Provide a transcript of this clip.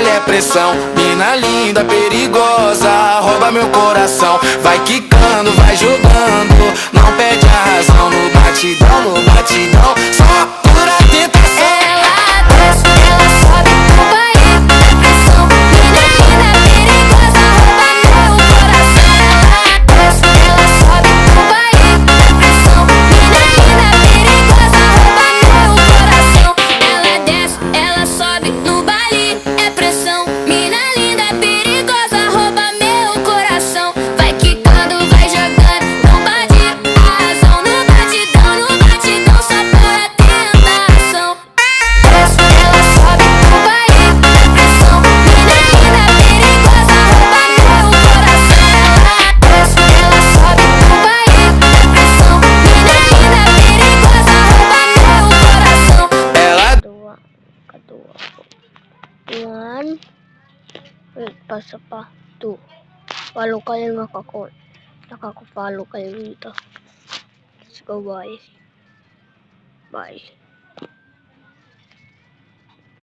ela é pressão. Mina linda, perigosa, rouba meu coração. Vai quicando, vai jogando, não perde a razão. No batidão, só pura tentação. Ela desce, ela sobe no baile, pressão. Mina linda, perigosa, rouba meu coração. Ela desce, ela sobe no baile, pressão. Mina linda, perigosa, rouba meu coração. Ela desce, ela sobe no baile, é pressão. Mina linda, perigosa, rouba meu coração. Vai quicando, vai jogando, não bate a razão. No batidão, só para tentação. Desce, ela sobe no baile, é pressão. Mina linda, perigosa, rouba meu coração. Ela desce, ela sobe no baile, é pressão. Mina linda, perigosa, rouba meu coração. Ela Kedua. Yan. Wait, pasa pa. 2. Follow kayo nakaka-follow kayo dito. Let's go, bye. Bye.